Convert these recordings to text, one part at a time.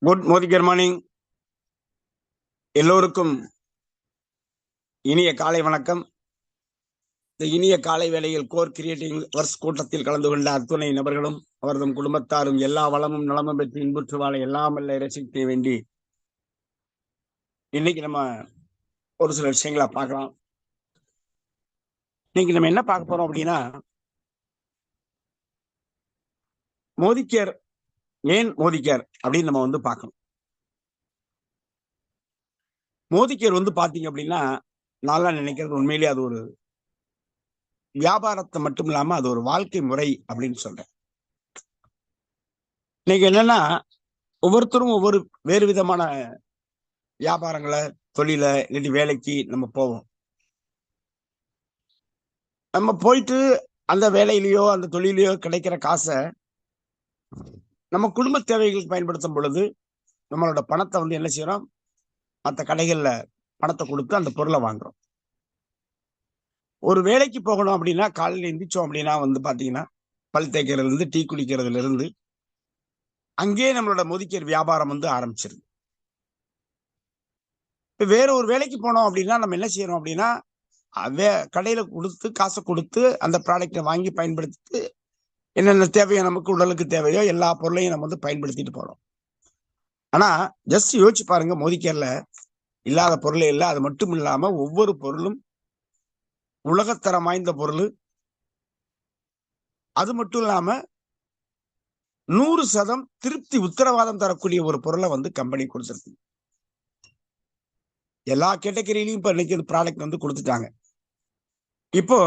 Good morning. எல்லோருக்கும் இனிய காலை வணக்கம். இந்த இனிய காலை வேளையில் கோர் கிரியேட்டிங் ஒர்க்ஸ் கூட்டத்தில் கலந்து கொண்ட அத்துணை நபர்களும் அவரதும் குடும்பத்தாரும் எல்லா வளமும் நலமும் பெற்று இன்புற்று வாழ எல்லாம் அல்ல ரசிக்க வேண்டி இன்னைக்கு நம்ம ஒரு சில விஷயங்களை பார்க்கலாம். இன்னைக்கு நம்ம என்ன பார்க்க போறோம் அப்படின்னா, மோதிக்கேர் ஏன் மோதிக்கேர் அப்படின்னு நம்ம வந்து பார்க்கணும். மோதிக்கேர் வந்து பாத்தீங்க அப்படின்னா, நான் நினைக்கிறது உண்மையிலேயே அது ஒரு வியாபாரத்தை மட்டும் இல்லாம அது ஒரு வாழ்க்கை முறை அப்படின்னு சொல்றேன். இன்னைக்கு என்னன்னா, ஒவ்வொருத்தரும் ஒவ்வொரு வேறு விதமான வியாபாரங்களை, தொழில இல்லாட்டி வேலைக்கு நம்ம போவோம். நம்ம போயிட்டு அந்த வேலையிலயோ அந்த தொழிலையோ கிடைக்கிற காசை நம்ம குடும்ப தேவைகளுக்கு பயன்படுத்தும் பொழுது நம்மளோட பணத்தை வந்து என்ன செய்யறோம், மற்ற கடைகள்ல பணத்தை கொடுத்து அந்த பொருளை வாங்குறோம். ஒரு வேலைக்கு போகணும் அப்படின்னா காலையில் எந்திரிச்சோம் அப்படின்னா வந்து பாத்தீங்கன்னா, பல் தேய்க்கிறதுல இருந்து டீ குடிக்கிறதுல இருந்து அங்கேயே நம்மளோட மோதிக்கேர் வியாபாரம் வந்து ஆரம்பிச்சிருது. இப்ப வேற ஒரு வேலைக்கு போனோம் அப்படின்னா நம்ம என்ன செய்யறோம் அப்படின்னா, கடையில கொடுத்து காசை கொடுத்து அந்த ப்ராடக்டை வாங்கி பயன்படுத்தி என்னென்ன தேவையோ நமக்கு உடலுக்கு தேவையோ எல்லா பொருளையும் நம்ம வந்து பயன்படுத்திட்டு போறோம். ஆனா ஜஸ்ட் யோசிச்சு பாருங்க, மோதிக்கேர்ல இல்லாத பொருளே இல்லை. அது மட்டும் இல்லாம ஒவ்வொரு பொருளும் உலகத்தரம் வாய்ந்த பொருள். அது மட்டும் இல்லாம 100% திருப்தி உத்தரவாதம் தரக்கூடிய ஒரு பொருளை வந்து கம்பெனி கொடுத்துருக்கு. எல்லா கேட்டகரியிலையும் இப்ப இன்னைக்கு ப்ராடக்ட் வந்து கொடுத்துட்டாங்க. இப்போ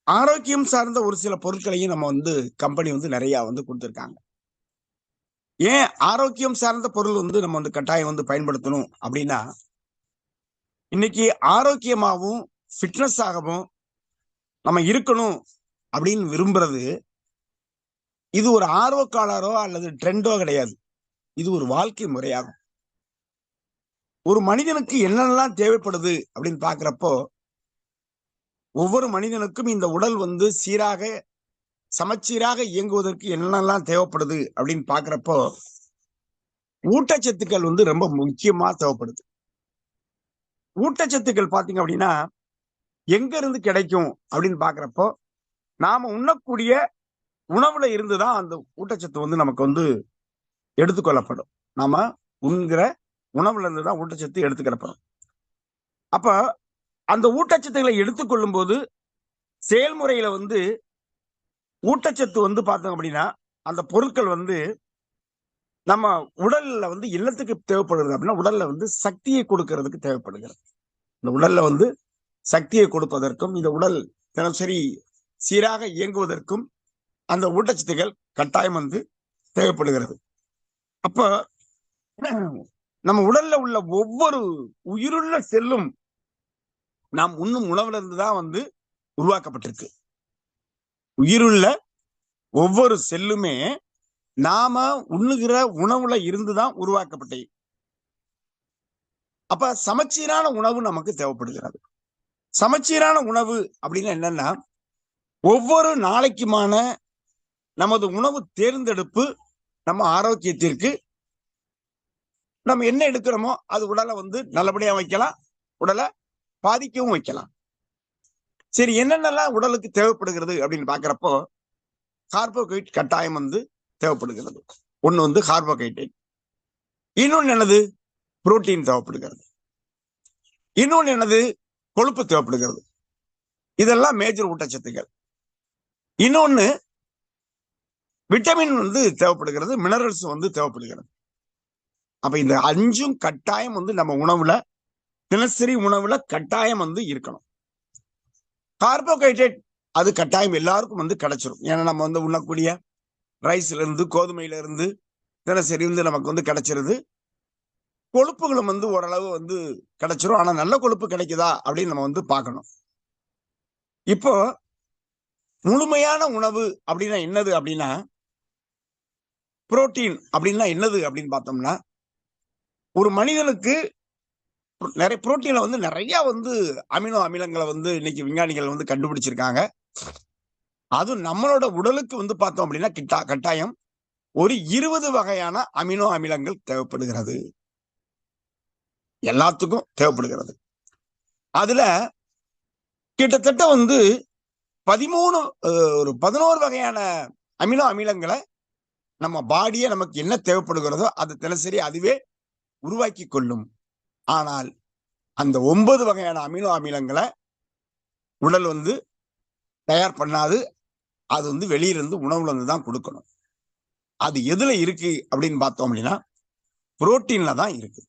ஆரோக்கியம் சார்ந்த ஒரு சில பொருட்களையும் நம்ம வந்து கம்பெனி வந்து நிறைய வந்து கொடுத்துருக்காங்க. ஏன் ஆரோக்கியம் சார்ந்த பொருள் வந்து நம்ம வந்து கட்டாயம் வந்து பயன்படுத்தணும் அப்படின்னா, இன்னைக்கு ஆரோக்கியமாகவும் ஃபிட்னஸ் ஆகவும் நம்ம இருக்கணும் அப்படின்னு விரும்புறது இது ஒரு ஆர்வக்காரரோ அல்லது ட்ரெண்டோ கிடையாது. இது ஒரு வாழ்க்கை முறையாகும். ஒரு மனிதனுக்கு என்னென்னலாம் தேவைப்படுது அப்படின்னு பாக்குறப்போ, ஒவ்வொரு மனிதனுக்கும் இந்த உடல் வந்து சீராக சமச்சீராக இயங்குவதற்கு என்னென்னலாம் தேவைப்படுது அப்படின்னு பாக்குறப்போ, ஊட்டச்சத்துக்கள் வந்து ரொம்ப முக்கியமா தேவைப்படுது. ஊட்டச்சத்துக்கள் பாத்தீங்க அப்படின்னா எங்க இருந்து கிடைக்கும் அப்படின்னு பாக்குறப்போ, நாம உண்ணக்கூடிய உணவுல இருந்துதான் அந்த ஊட்டச்சத்து வந்து நமக்கு வந்து எடுத்துக்கொள்ளப்படும். நாம உண்கிற உணவுல இருந்துதான் ஊட்டச்சத்து எடுத்துக்கிறப்படும். அப்ப அந்த ஊட்டச்சத்துக்களை எடுத்துக்கொள்ளும் போது செயல்முறையில வந்து ஊட்டச்சத்து வந்து பார்த்தோம் அப்படின்னா, அந்த பொருட்கள் வந்து நம்ம உடல்ல வந்து எல்லாத்துக்கு தேவைப்படுகிறது அப்படின்னா, உடல்ல வந்து சக்தியை கொடுக்கறதுக்கு தேவைப்படுகிறது. இந்த உடல்ல வந்து சக்தியை கொடுப்பதற்கும் இந்த உடல் தினசரி சீராக இயங்குவதற்கும் அந்த ஊட்டச்சத்துக்கள் கட்டாயம் வந்து தேவைப்படுகிறது. அப்ப நம்ம உடல்ல உள்ள ஒவ்வொரு உயிருள்ள செல்லும் நாம் உண்ணும் உணவுல இருந்துதான் வந்து உருவாக்கப்பட்டிருக்கு. உயிருள்ள ஒவ்வொரு செல்லுமே நாம உண்ணுகிற உணவுல இருந்துதான் உருவாக்கப்பட்டது. அப்ப சமச்சீரான உணவு நமக்கு தேவைப்படுகிறது. சமச்சீரான உணவு அப்படின்னா என்னன்னா, ஒவ்வொரு நாளைக்குமான நமது உணவு தேர்ந்தெடுப்பு நம்ம ஆரோக்கியத்திற்கு நம்ம என்ன எடுக்கிறோமோ அது உடலை வந்து நல்லபடியா வைக்கலாம், உடலை பாதிக்கவும் வைக்கலாம். சரி, என்னென்னலாம் உடலுக்கு தேவைப்படுகிறது அப்படின்னு பாக்குறப்போ, கார்போஹைட்ரேட் கட்டாயம் வந்து தேவைப்படுகிறது. ஒண்ணு வந்து கார்போஹைட்ரேட், இன்னொன்னு என்னது புரோட்டீன் தேவைப்படுகிறது, இன்னொன்னு என்னது கொழுப்பு தேவைப்படுகிறது. இதெல்லாம் மேஜர் ஊட்டச்சத்துக்கள். இன்னொன்னு விட்டமின் வந்து தேவைப்படுகிறது, மினரல்ஸ் வந்து தேவைப்படுகிறது. அப்ப இந்த 5ம் கட்டாயம் வந்து நம்ம உணவுல தினசரி உணவுல கட்டாயம் வந்து இருக்கணும். கார்போஹைட்ரேட் அது கட்டாயம் எல்லாருக்கும் வந்து கிடைச்சிரும். ஏன்னா நம்ம வந்து உண்ணக்கூடிய ரைஸ்ல இருந்து கோதுமையில இருந்து தினசரி வந்து நமக்கு வந்து கிடைச்சிருது. கொழுப்புகளும் வந்து ஓரளவு வந்து கிடைச்சிரும். ஆனா நல்ல கொழுப்பு கிடைக்குதா அப்படின்னு நம்ம வந்து பார்க்கணும். இப்போ முழுமையான உணவு அப்படின்னா என்னது அப்படின்னா, புரோட்டீன் அப்படின்னா என்னது அப்படின்னு பார்த்தோம்னா, ஒரு மனிதனுக்கு நிறைய புரோட்டீன்ல வந்து நிறைய வந்து அமினோ அமிலங்களை வந்து இன்னைக்கு விஞ்ஞானிகள் வந்து கண்டுபிடிச்சிருக்காங்க. அது நம்மளோட உடலுக்கு வந்து பார்த்தோம் அப்படின்னா கட்டாயம் ஒரு 20 வகையான அமினோ அமிலங்கள் தேவைப்படுகிறது. எல்லாத்துக்கும் தேவைப்படுகிறது. அதுல கிட்டத்தட்ட 11 வகையான அமினோ அமிலங்களை நம்ம பாடியே நமக்கு என்ன தேவைப்படுகிறதோ அது தினசரி அதுவே உருவாக்கி கொள்ளும். ஆனால் அந்த 9 வகையான அமினோ அமிலங்களை உடல் தயார் பண்ணாது. அது வெளியிலிருந்து உணவுல இருந்து தான் கொடுக்கணும். அது எதுல இருக்கு அப்படின்னு பார்த்தோம் அப்படின்னா புரோட்டீன்ல தான் இருக்கு.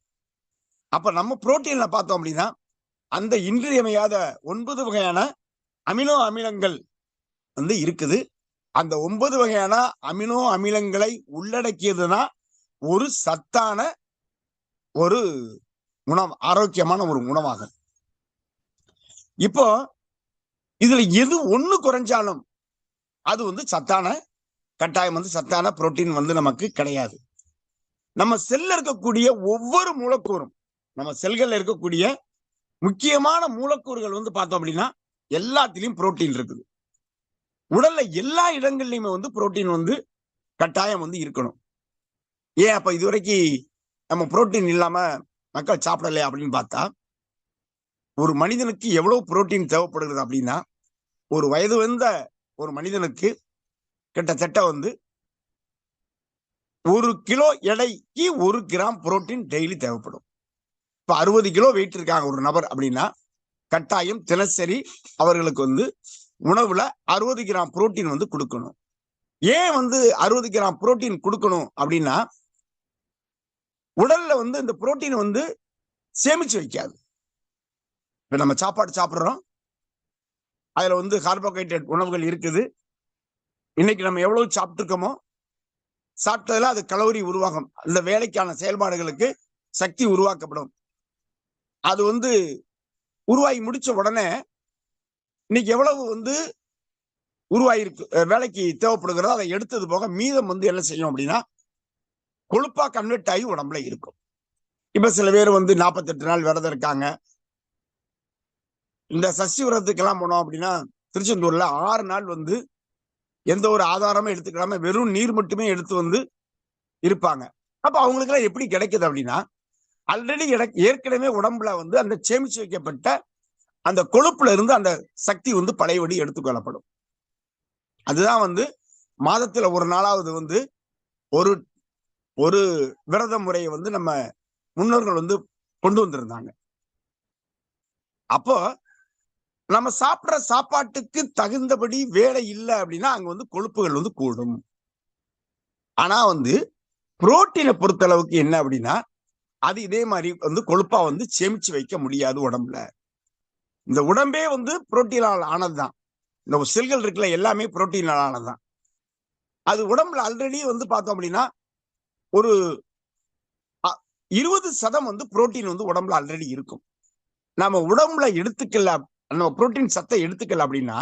அப்ப நம்ம புரோட்டீன்ல பார்த்தோம் அப்படின்னா அந்த இன்றியமையாத 9 வகையான அமினோ அமிலங்கள் இருக்குது. அந்த 9 வகையான அமினோ அமிலங்களை உள்ளடக்கியதுதான் ஒரு சத்தான ஒரு உணவு, ஆரோக்கியமான ஒரு உணவாகும். இப்போ இதுல எது ஒண்ணு குறைஞ்சாலும் அது சத்தான கட்டாயம் சத்தான புரோட்டீன் நமக்கு கிடையாது. நம்ம செல்ல இருக்கக்கூடிய ஒவ்வொரு மூலக்கூறும், நம்ம செல்கள்ல இருக்கக்கூடிய முக்கியமான மூலக்கூறுகள் பார்த்தோம் அப்படின்னா எல்லாத்திலையும் புரோட்டீன் இருக்குது. உடல்ல எல்லா இடங்கள்லயுமே புரோட்டீன் கட்டாயம் இருக்கணும். ஏன் அப்ப இதுவரைக்கும் நம்ம புரோட்டீன் இல்லாம மக்கள் சாப்பிடலையா அப்படின்னு பார்த்தா, ஒரு மனிதனுக்கு எவ்வளவு புரோட்டீன் தேவைப்படுகிறது அப்படின்னா, ஒரு வயது வந்த ஒரு மனிதனுக்கு கிட்டத்தட்ட 1 கிலோ எடைக்கு 1 கிராம் புரோட்டீன் டெய்லி தேவைப்படும். இப்ப 60 கிலோ வெயிட் இருக்காங்க ஒரு நபர் அப்படின்னா கட்டாயம் தினசரி அவர்களுக்கு உணவுல 60 கிராம் புரோட்டீன் கொடுக்கணும். ஏன் 60 கிராம் புரோட்டீன் கொடுக்கணும் அப்படின்னா, உடல்ல இந்த புரோட்டீன் சேமிச்சு வைக்காது. இப்ப நம்ம சாப்பாடு சாப்பிடுறோம், அதுல கார்போஹைட்ரேட் உணவுகள் இருக்குது. இன்னைக்கு நம்ம எவ்வளவு சாப்பிட்டுருக்கோமோ சாப்பிட்டதுல அது கலோரி உருவாகும். அந்த வேலைக்கான செயல்பாடுகளுக்கு சக்தி உருவாக்கப்படும். அது உருவாகி முடிச்ச உடனே இன்னைக்கு எவ்வளவு உருவாயிருக்கு வேலைக்கு தேவைப்படுகிறதோ அதை எடுத்தது போக மீதம் என்ன செய்யும் அப்படின்னா கொழுப்பா கன்வெர்ட் ஆகி உடம்புல இருக்கும். இப்ப சில பேர் 48 நாள் விரதம் இருக்காங்க. இந்த சஷ்டி விரதத்துக்கெல்லாம் போனோம் அப்படின்னா திருச்செந்தூர்ல 6 நாள் எந்த ஒரு ஆதாரமும் எடுத்துக்காம வெறும் நீர் மட்டுமே எடுத்து இருப்பாங்க. அப்ப அவங்களுக்கு எல்லாம் எப்படி கிடைக்குது அப்படின்னா, ஆல்ரெடி ஏற்கனவே உடம்புல அந்த சேமிச்சு வைக்கப்பட்ட அந்த கொழுப்புல இருந்து அந்த சக்தி பழையபடி எடுத்துக்கொள்ளப்படும். அதுதான் மாதத்துல ஒரு நாளாவது ஒரு ஒரு விரத முறையை நம்ம முன்னோர்கள் கொண்டு வந்திருந்தாங்க. அப்போ நம்ம சாப்பிடுற சாப்பாட்டுக்கு தகுந்தபடி வேலை இல்லை அப்படின்னா அங்க கொழுப்புகள் கூடும். ஆனா புரோட்டீனை பொறுத்த அளவுக்கு என்ன அப்படின்னா அது இதே மாதிரி கொழுப்பா சேமிச்சு வைக்க முடியாது உடம்புல. இந்த உடம்பே புரோட்டீனால் ஆனதுதான். இந்த செல்கள் இருக்குல்ல எல்லாமே புரோட்டீனால் ஆனதுதான். அது உடம்புல ஆல்ரெடி பார்த்தோம் அப்படின்னா ஒரு 20% புரோட்டீன் உடம்புல ஆல்ரெடி இருக்கும். நம்ம உடம்புல எடுத்துக்கல, நம்ம புரோட்டீன் சத்தை எடுத்துக்கல அப்படின்னா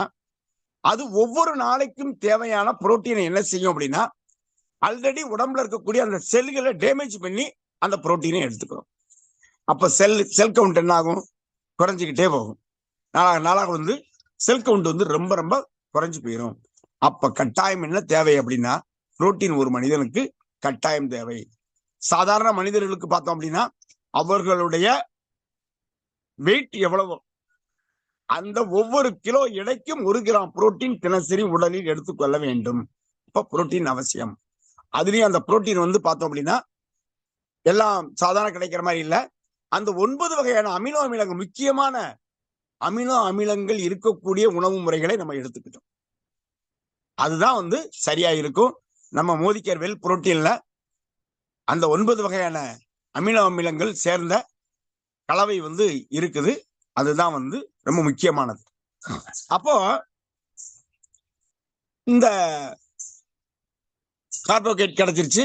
அது ஒவ்வொரு நாளைக்கும் தேவையான புரோட்டீனை என்ன செய்யும் அப்படின்னா ஆல்ரெடி உடம்புல இருக்கக்கூடிய அந்த செல்களை டேமேஜ் பண்ணி அந்த புரோட்டீனை எடுத்துக்கிறோம். அப்ப செல் கவுண்ட் என்ன ஆகும்? குறைஞ்சிக்கிட்டே போகும். நாளாக செல் கவுண்ட் ரொம்ப ரொம்ப குறைஞ்சு போயிடும். அப்ப கட்டாயம் என்ன தேவை அப்படின்னா புரோட்டீன் ஒரு மனிதனுக்கு கட்டாயம் தேவை. சாதாரண மனிதர்களுக்கு பார்த்தோம் அப்படின்னா அவர்களுடைய வெயிட் எவ்வளவு அந்த ஒவ்வொரு கிலோ எடைக்கும் 1 கிராம் புரோட்டீன் தினசரி உடலில் எடுத்துக்கொள்ள வேண்டும். இப்ப புரோட்டீன் அவசியம். அதுலயும் அந்த புரோட்டீன் பார்த்தோம் அப்படின்னா எல்லாம் சாதாரண கிடைக்கிற மாதிரி இல்ல. அந்த 9 வகையான அமினோ அமிலங்கள், முக்கியமான அமினோ அமிலங்கள் இருக்கக்கூடிய உணவு முறைகளை நம்ம எடுத்துக்கிட்டோம். அதுதான் சரியா இருக்கும். நம்ம மோதிக்கர் வெல் புரோட்டீன்ல அந்த 9 வகையான அமினோ அமிலங்கள் சேர்ந்த கலவை இருக்குது. அதுதான் ரொம்ப முக்கியமானது. அப்போ இந்த கார்போஹைட்ரேட் கிடைச்சிருச்சு,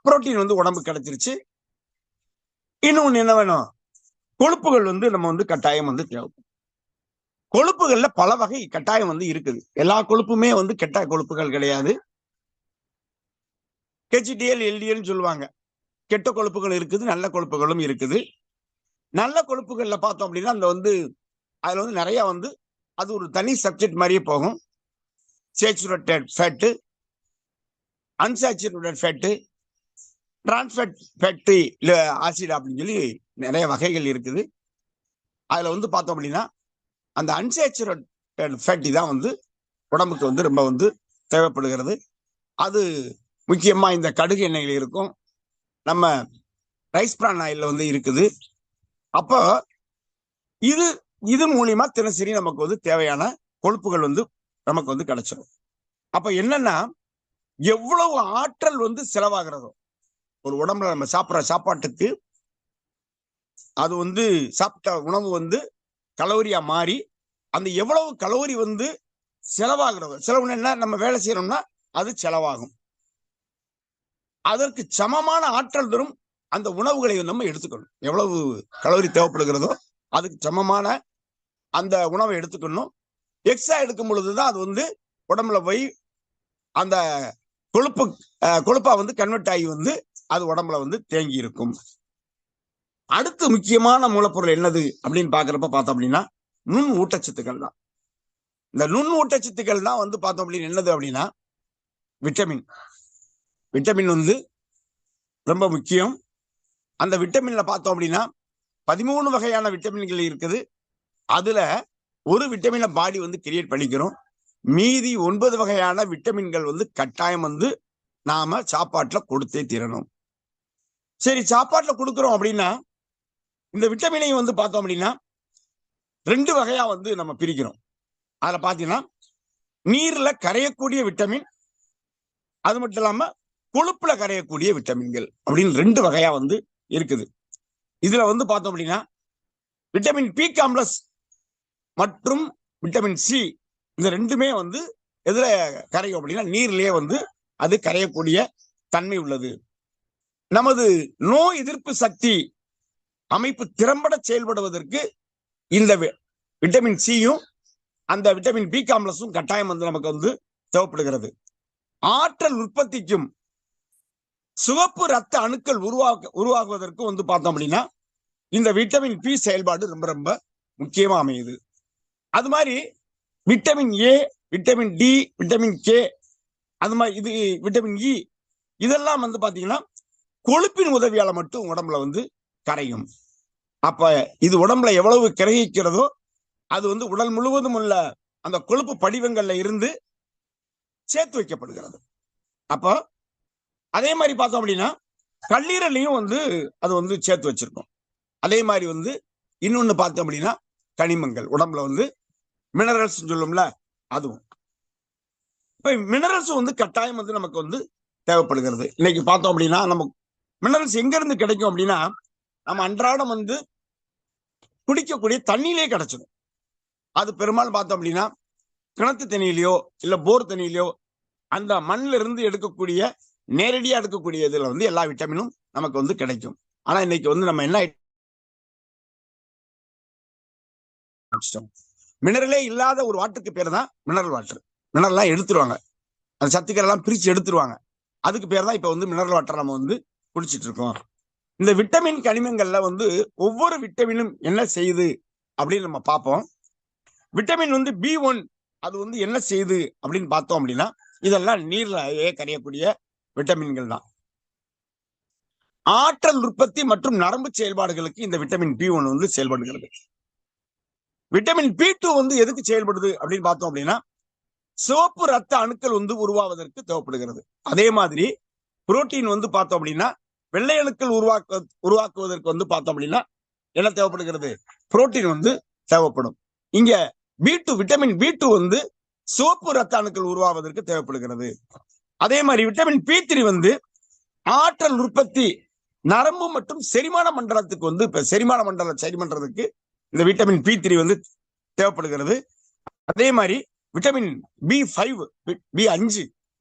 புரோட்டீன் உடம்பு கிடைச்சிருச்சு. இன்னொன்னு என்ன வேணும்? கொழுப்புகள் நம்ம கட்டாயம் தேவைப்படும். கொழுப்புகள்ல பல வகை கட்டாயம் இருக்குது. எல்லா கொழுப்புமே கெட்ட கொழுப்புகள் கிடையாது. ஹெச்டிஎல் எல்டிஎல் சொல்லுவாங்க. கெட்ட கொழுப்புகள் இருக்குது, நல்ல கொழுப்புகளும் இருக்குது. நல்ல கொழுப்புகள்ல பார்த்தோம் அப்படின்னா அந்த அதுல நிறைய அது ஒரு தனி சப்ஜெக்ட் மாதிரியே போகும். Saturated fat, unsaturated fat, trans fat fatty acid அப்படின்னு சொல்லி நிறைய வகைகள் இருக்குது. அதுல வந்து பார்த்தோம் அப்படின்னா அந்த அன்சாச்சுரேட்டட் ஃபேட்டி தான் வந்து உடம்புக்கு வந்து ரொம்ப வந்து தேவைப்படுகிறது. அது முக்கியமா இந்த கடுகு எண்ணெயில் இருக்கும், நம்ம ரைஸ் பிரான் ஆயில்ல வந்து இருக்குது. அப்போ இது இது மூலியமா தினசரி நமக்கு வந்து தேவையான கொழுப்புகள் வந்து நமக்கு வந்து கிடைச்சிடும். அப்ப என்னன்னா எவ்வளவு ஆற்றல் வந்து செலவாகிறதோ ஒரு உடம்புல நம்ம சாப்பிட்ற சாப்பாட்டுக்கு, அது வந்து சாப்பிட்ட உணவு வந்து கலோரியா மாறி அந்த எவ்வளவு கலோரி வந்து செலவாகிறதோ, செலவுன்னு என்ன, நம்ம வேலை செய்யறோம்னா அது செலவாகும். அதற்கு சமமான ஆற்றல் தரும் அந்த உணவுகளை நம்ம எடுத்துக்கணும். எவ்வளவு கலோரி தேவைப்படுகிறதோ அதுக்கு சமமான அந்த உணவை எடுத்துக்கணும். எக்ஸ்ட்ரா எடுக்கும் பொழுதுதான் அது வந்து உடம்புல போய் அந்த கொழுப்பா வந்து கன்வெர்ட் ஆகி வந்து அது உடம்புல வந்து தேங்கி இருக்கும். அடுத்து முக்கியமான மூலப்பொருள் என்னது அப்படின்னு பாக்குறப்ப பார்த்தோம் அப்படின்னா நுண் ஊட்டச்சத்துக்கள் தான். இந்த நுண் ஊட்டச்சத்துக்கள் தான் வந்து பார்த்தோம் அப்படின்னு என்னது அப்படின்னா விட்டமின். விட்டமின் வந்து ரொம்ப முக்கியம். அந்த விட்டமின்ல பார்த்தோம் அப்படின்னா 13 வகையான விட்டமின்கள் இருக்குது. அதுல ஒரு விட்டமினை பாடி வந்து கிரியேட் பண்ணிக்கிறோம். மீதி 9 வகையான விட்டமின்கள் வந்து கட்டாயம் வந்து நாம சாப்பாட்டுல கொடுத்தே தீரணும். சரி, சாப்பாட்டுல கொடுக்கிறோம் அப்படின்னா இந்த விட்டமினை வந்து பார்த்தோம் அப்படின்னா 2 வகையா வந்து நம்ம பிரிக்கிறோம். அதுல பாத்தீங்கன்னா நீர்ல கரையக்கூடிய விட்டமின், அது மட்டும் இல்லாம கொழுப்புல கரையக்கூடிய விட்டமின்கள் அப்படின்னு 2 வகையா வந்து இருக்குது. இதுல வந்து பார்த்தோம் அப்படின்னா விட்டமின் பி காம்ப்ளெக்ஸ் மற்றும் விட்டமின் சி, இந்த ரெண்டுமே வந்து எதுல கரையும் அப்படின்னா நீர்லயே வந்து அது கரையக்கூடிய தன்மை உள்ளது. நமது நோய் எதிர்ப்பு சக்தி அமைப்பு திறம்பட செயல்படுவதற்கு இந்த விட்டமின் சியும் அந்த விட்டமின் பி காம்ப்ளெக்ஸும் கட்டாயம் வந்து நமக்கு வந்து தேவைப்படுகிறது. ஆற்றல் உற்பத்திக்கும் சிவப்பு ரத்த அணுக்கள் உருவாகுவதற்கு வந்து பார்த்தோம் அப்படின்னா இந்த விட்டமின் பி செயல்பாடு ரொம்ப ரொம்ப முக்கியமா அமையுது. அது மாதிரி vitamin A, vitamin D, vitamin K, அது மாதிரி இது விட்டமின் இ, இதெல்லாம் வந்து பாத்தீங்கன்னா கொழுப்பின் உதவியால மட்டும் உடம்புல வந்து கரையும். அப்ப இது உடம்புல எவ்வளவு கிரகிக்கிறதோ அது வந்து உடல் முழுவதும் உள்ள அந்த கொழுப்பு படிவங்கள்ல இருந்து சேர்த்து வைக்கப்படுகிறது. அப்போ அதே மாதிரி பார்த்தோம் அப்படின்னா கல்லீரலையும் வந்து அது வந்து சேர்த்து வச்சிருக்கோம். அதே மாதிரி வந்து இன்னொன்னு பார்த்தோம் அப்படின்னா கனிமங்கள் உடம்புல வந்து மினரல்ஸ் சொல்லும்ல, அதுவும் இப்ப மினரல்ஸ் வந்து கட்டாயம் வந்து நமக்கு வந்து தேவைப்படுகிறது. இன்னைக்கு பார்த்தோம் அப்படின்னா நம்ம மினரல்ஸ் எங்க இருந்து கிடைக்கும் அப்படின்னா நம்ம அன்றாடம் வந்து குடிக்கக்கூடிய தண்ணியிலே கிடைச்சிடும். அது பெரும்பாலும் பார்த்தோம் அப்படின்னா கிணத்து தண்ணியிலையோ இல்ல போர் தண்ணியிலையோ அந்த மண்ணில இருந்து எடுக்கக்கூடிய நேரடியா எடுக்கக்கூடிய இதுல வந்து எல்லா விட்டமினும் நமக்கு வந்து கிடைக்கும். ஆனா இன்னைக்கு வந்து நம்ம என்ன மினரலே இல்லாத ஒரு வாட்டருக்கு பேர் தான் மினரல் வாட்டர். மினரல்லாம் எடுத்துருவாங்க, அந்த சத்துக்கள் எல்லாம் பிரிச்சு எடுத்துருவாங்க. அதுக்கு பேர் தான் இப்ப வந்து மினரல் வாட்டர் நம்ம வந்து குடிச்சிட்டு இருக்கோம். இந்த விட்டமின் கனிமங்கள்ல வந்து ஒவ்வொரு விட்டமினும் என்ன செய்யுது அப்படின்னு நம்ம பார்ப்போம். விட்டமின் வந்து B1 அது வந்து என்ன செய்யுது அப்படின்னு பார்த்தோம் அப்படின்னா இதெல்லாம் நீர்லயே கரையக்கூடிய விட்டமின்கள் தான். ஆற்றல் உற்பத்தி மற்றும் நரம்பு செயல்பாடுகளுக்கு இந்த விட்டமின் B1 வந்து செயல்படுகிறது. விட்டமின் B2 வந்து எதுக்கு செயல்படுது அப்படின்னு பார்த்தோம் அப்படின்னா சிவப்பு ரத்த அணுக்கள் வந்து உருவாவதற்கு தேவைப்படுகிறது. அதே மாதிரி புரோட்டீன் வந்து பார்த்தோம் அப்படின்னா வெள்ளை அணுக்கள் உருவாக்குவதற்கு வந்து பார்த்தோம் அப்படின்னா என்ன தேவைப்படுகிறது, புரோட்டீன் வந்து தேவைப்படும். இங்க விட்டமின் B2 வந்து சிவப்பு ரத்த அணுக்கள் உருவாவதற்கு தேவைப்படுகிறது. அதே மாதிரி விட்டமின் B3 வந்து ஆற்றல் உற்பத்தி, நரம்பு மற்றும் செரிமான மண்டலத்துக்கு வந்து இப்ப செரிமான மண்டலம் சரி பண்றதுக்கு இந்த விட்டமின் B3 வந்து தேவைப்படுகிறது. அதே மாதிரி விட்டமின்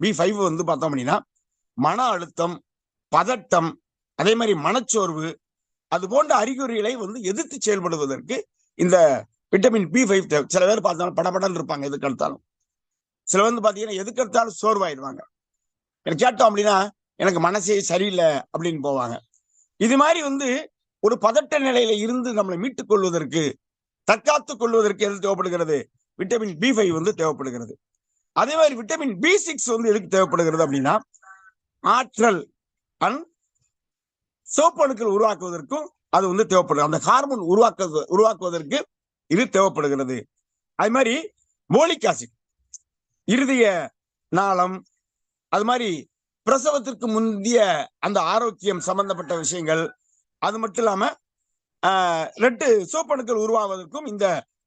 B5 வந்து பார்த்தோம் அப்படின்னா மன அழுத்தம், பதட்டம், அதே மாதிரி மனச்சோர்வு, அது போன்ற அறிகுறிகளை வந்து எதிர்த்து செயல்படுவதற்கு இந்த விட்டமின் B5 தேவை. சில பேர் பார்த்தாலும் படபடன்னு இருப்பாங்க எதுக்கு எடுத்தாலும். சில வந்து பாத்தீங்கன்னா எதுக்கு எடுத்தாலும் சோர்வாயிடுவாங்க. எனக்கு கேட்டோம் அப்படின்னா எனக்கு மனசே சரியில்லை அப்படின்னு போவாங்க. இது மாதிரி வந்து ஒரு பதட்ட நிலையில இருந்து நம்மளை மீட்டுக் கொள்வதற்கு, தற்காத்துக் கொள்வதற்கு எது தேவைப்படுகிறது, விட்டமின் B5 வந்து தேவைப்படுகிறது. அதே மாதிரி விட்டமின் B6 வந்து எதுக்கு தேவைப்படுகிறது அப்படின்னா ஆற்றல் அண்ட் சிவப்பணுக்கள் உருவாக்குவதற்கும் அது வந்து தேவைப்படுது. அந்த ஹார்மோன் உருவாக்குவதற்கு இது தேவைப்படுகிறது. அது மாதிரி போலிக் ஆசிட் இருதய நாளம், அது மாதிரி பிரசவத்திற்கு முந்தைய அந்த ஆரோக்கியம் சம்பந்தப்பட்ட விஷயங்கள், அது மட்டும் இல்லாம ரெட்டு சிவப்பணுக்கள் உருவாவதற்கும் இந்த